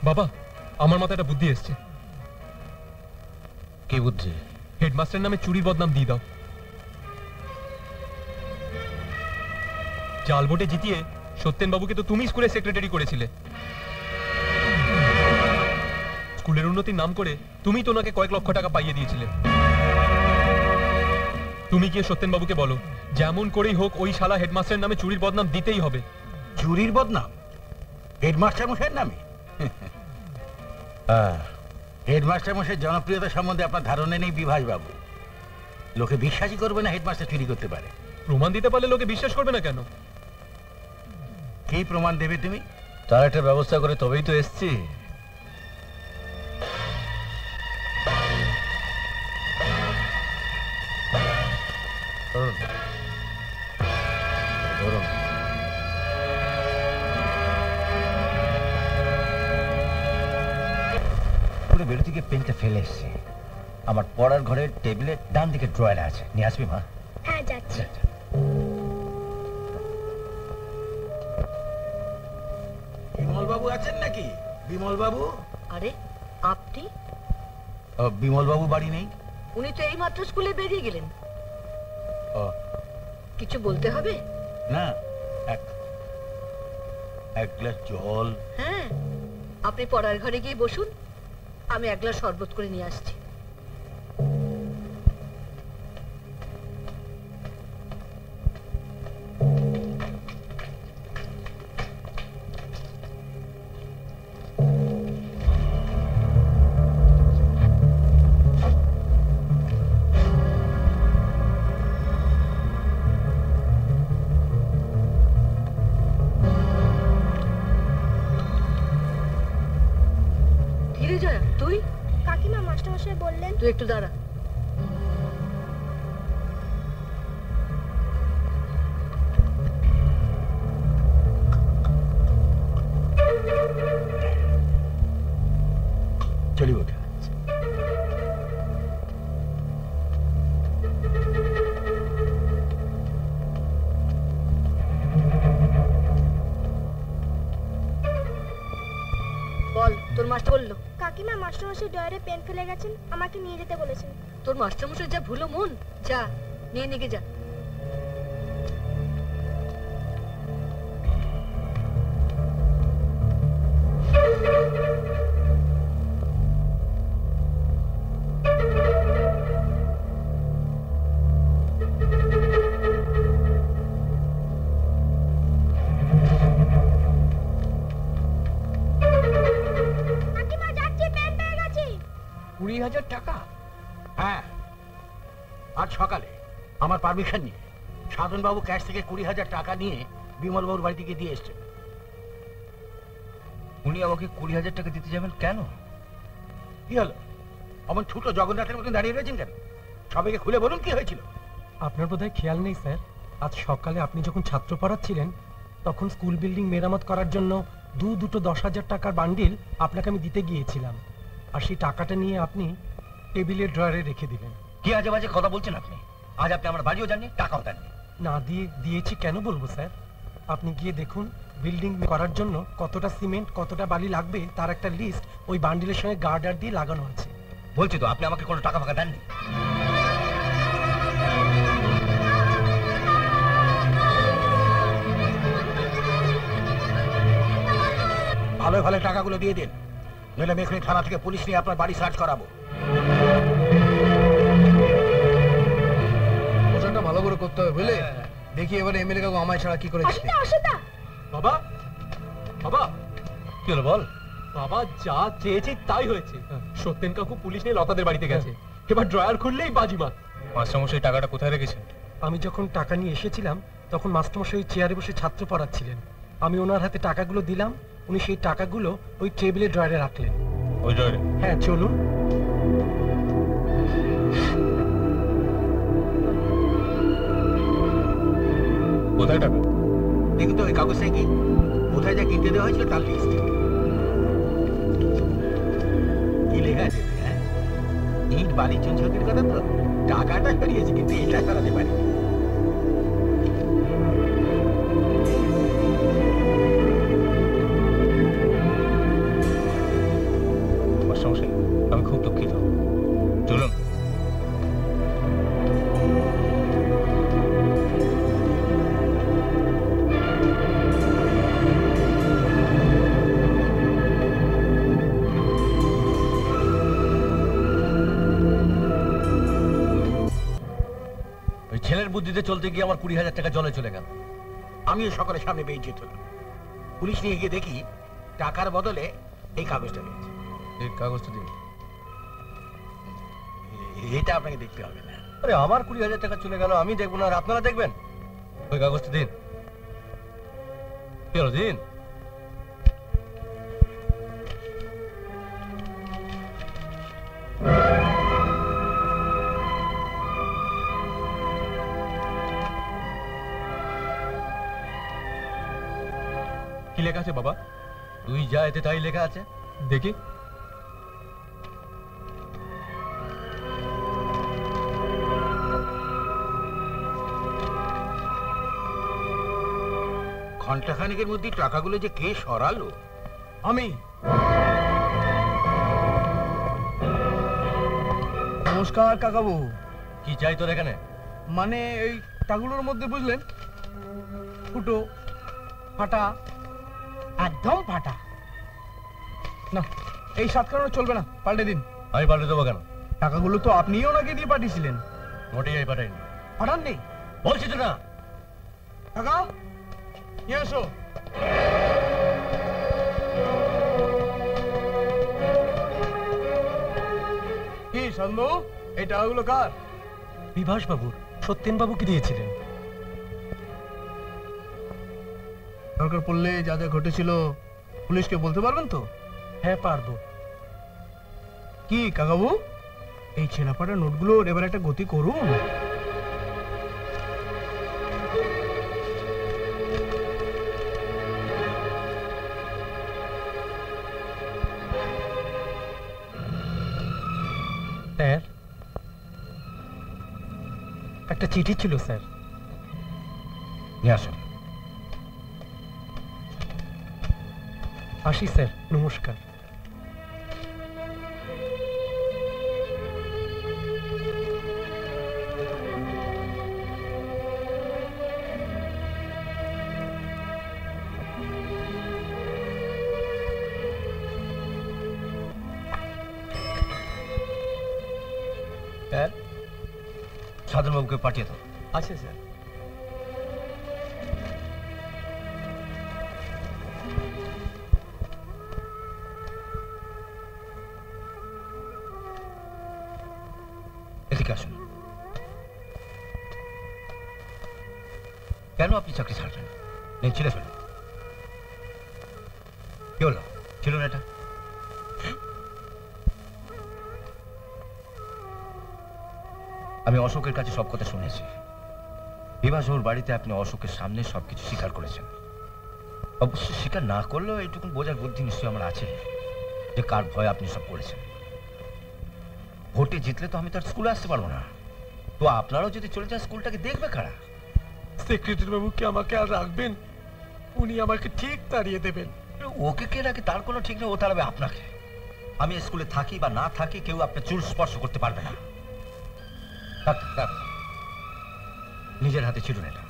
বাবা, আমার মাথায় একটা বুদ্ধি এসছে। কি বুদ্ধি? হেডমাস্টার নামে চুরির বদনাম দিয়ে দাও। জাল ভোটে জিতিয়ে সত্যেন বাবুকে তো তুমি স্কুলের সেক্রেটারি করেছিলে। স্কুলের উন্নতির নাম করে তুমি তো ওনাকে কয়েক লক্ষ টাকা পাইয়ে দিয়েছিলে। তুমি গিয়ে সত্যেন বাবুকে বলো যেমন করেই হোক ওই শালা হেডমাস্টারের নামে চুরির বদনাম দিতেই হবে। চুরির বদনাম হেডমাস্টার মশাইয়ের নামে? হেডমাস্টার মশাইয়ের জনপ্রিয়তা সম্বন্ধে আপনার ধারণা নেই বিভাস বাবু। লোকে বিশ্বাসই করবে না হেডমাস্টার চুরি করতে পারে। প্রমাণ দিতে পারলে লোকে বিশ্বাস করবে না কেন? কি প্রমাণ দেবে তুমি? তার একটা ব্যবস্থা করে তবেই তো এসছি। বেরোতে গিয়ে পেনটা ফেলে এসছি। আমার পড়ার ঘরের টেবিলের ডান দিকে ড্রয়ারে আছে, নিয়ে আসবি মা? হ্যাঁ যাচ্ছি। বিমল বাবু আছেন নাকি? বিমল বাবু? আরে আপনি? বিমল বাবু বাড়ি নেই। উনি তো এইমাত্র স্কুলে বেরিয়ে গেলেন। কিছু বলতে হবে? না, এক গ্লাস জল। হ্যাঁ, আপনি পড়ার ঘরে গিয়ে বসুন, আমি এক গ্লাস শরবত করে নিয়ে আসছি। তুই একটু দাঁড়া। চলি ওঠা। বল, তোর মাস্টার বললো? কাকিমা মাস্টারমশাই ডয়ারে পেন ফেলে গেছেন, আমাকে নিয়ে যেতে বলেছেন। তোর মাস্টারমশাই যা ভুলো মন, যা নিয়ে নিয়ে যা। কাকিমা যাচ্ছি, পেন পেয়ে গেছি। 20,000 টাকা? হ্যাঁ, আজ সকালে আমার পারমিশন নিয়ে সাধন বাবু ক্যাশ থেকে 20,000 টাকা নিয়ে বিমল বাবুর বাড়ি থেকে দিয়ে এসছেন। উনি আমাকে 20,000 টাকা দিতে যাবেন কেন? কি হলো? অমন ছোট জগন্নাথের মতন দাঁড়িয়ে রয়েছেন কেন? সবাইকে খুলে বলুন কি হয়েছিল। আপনার বোধহয় খেয়াল নেই স্যার, আজ সকালে আপনি যখন ছাত্র পড়াচ্ছিলেন তখন স্কুল বিল্ডিং মেরামত করার জন্য দুটো 10,000 টাকার বান্ডিল আপনাকে আমি দিতে গিয়েছিলাম, আর সেই টাকাটা নিয়ে আপনি টেবিলের ড্রয়ারে রেখে দিলেন। কি আজে বাজে কথা বলছেন আপনি? আজ আপনি আমার বাড়িও যাননি, টাকাও দেননি। না দিয়েছি কেন বলবো স্যার? আপনি গিয়ে দেখুন বিল্ডিং করার জন্য কতটা সিমেন্ট কতটা বালি লাগবে তার একটা লিস্ট ওই বান্ডিলের সঙ্গে গার্ডার দিয়ে লাগানো আছে। বলছি তো আপনি আমাকে কোনো টাকা ফাঁকা দেননি। ভালো ভালো টাকাগুলো দিয়ে দিন, নইলে আমি এখানে থানা থেকে পুলিশ নিয়ে আপনার বাড়ি সার্চ করাবো। ওটা ভালো করে করতে হবে বুঝলে? দেখি এবারে এমএলএ কাকু আমায় ছাড়া কি করেছে। বাবা, বাবা কি হলো বল? বাবা, যা চেয়েছি তাই হয়েছে। সত্যেন কাকু পুলিশ নিয়ে লতাদের বাড়িতে গেছে, এবার ড্রয়ার খুললেই বাজিমাত। মাস্টারমশাই টাকাটা কোথায় রেখেছেন? আমি যখন টাকা নিয়ে এসেছিলাম তখন মাস্টারমশাই চেয়ারে বসে ছাত্র পড়াচ্ছিলেন, আমি ওনার হাতে টাকাগুলো দিলাম, উনি সেই টাকাগুলো ওই টেবিলের ড্রয়ারে রাখলেন। ওই ড্রয়ারে? হ্যাঁ, চলুন। কোথায় টাকা? দেখুন তো ওই কাগজটা কি, কোথায় যা কিনতে দেওয়া হয়েছিল তার লিস্ট। কি লেখা আছে? হ্যাঁ, ইট বালি চুনছকির কথা তো। টাকাটা সরিয়েছে কিন্তু এটা সরাতে পারি। খুব দুঃখিত। চলুন। ওই ছেলের বুদ্ধিতে চলতে গিয়ে আমার 20,000 টাকা জলে চলে গেল। আমিও সকালের সামনে বেইজ্জত হলাম। পুলিশ নিয়ে গিয়ে দেখি টাকার বদলে এই কাগজটা পেয়েছে। এই কাগজটা দিন। এটা আপনাকে দেখতে হবে না। আরে আমার 20,000 টাকা চলে গেল, আমি দেখবো না আর আপনারা দেখবেন? ওই কাগজটা দিন। কেন দিন? কি লেখা আছে বাবা? তুই যা, এতে তাই লেখা আছে। দেখি। ঘন্টাখানেকের মধ্যে টাকাগুলো যে কে সরালো? আমি। নমস্কার কাকাবু। কি চাই তোর এখানে? মানে এই টাকাগুলোর মধ্যে বুঝলেন, ফুটো ফাটা, একদম ফাটা। না, এই 7 কারণে চলবে না, পাল্টে দিন। আমি পাল্টে দেবো কেন? টাকাগুলো তো আপনিও ওনাকে দিয়ে পাঠিয়েছিলেন। মোটেই আমি পাঠাইনি। পাঠান নেই? বলছি তো না। কাকা এসো। কি সন্দেহ, এই টাকাগুলো কার? বিভাস বাবুর। সত্যেন বাবু কি দিয়েছিলেন? দরকার পড়লে যা যা ঘটেছিল পুলিশকে বলতে পারবেন তো? হ্যাঁ পারবো। কি কাকাবু, এই ছেনাপাড়া নোটগুলোর এবার একটা গতি করুন। স্যার, একটা চিঠি ছিল স্যার। নিয়ে আসুন। আসি স্যার, নমস্কার। স্যার, সাধনবাবুকে পাঠিয়ে দাও। আচ্ছা স্যার। এদিকে আসুন। কেন আপনি চাকরি ছাড়বেন? নেই, ছিঁড়ে ফেলুন। কি হলো? ছিল না এটা? আমি অশোকের কাছে সব কথা শুনেছি। বিভাস ওর বাড়িতে আপনি অশোকের সামনে সবকিছু স্বীকার করেছেন। অবশ্য স্বীকার না করলেও এইটুকু বোঝার বুদ্ধি নিশ্চয়ই আমার আছে যে কার ভয় আপনি সব করেছেন। ভোটে জিতলে তো আমি তো আর স্কুলে আসতে পারবো না। তো আপনারাও যদি চলে যান, স্কুলটাকে দেখবে কারা? সেক্রেটারি বাবু কি আমাকে আর রাখবেন? উনি আমাকে ঠিক তাড়িয়ে দেবেন। ওকে কে রাখে তার কোনো ঠিক নেই, ও তাড়াবে আপনাকে। আমি স্কুলে থাকি বা না থাকি, কেউ আপনার চুল স্পর্শ করতে পারবে না। থাক, থাক। নিজের হাতে ছিল না এটা।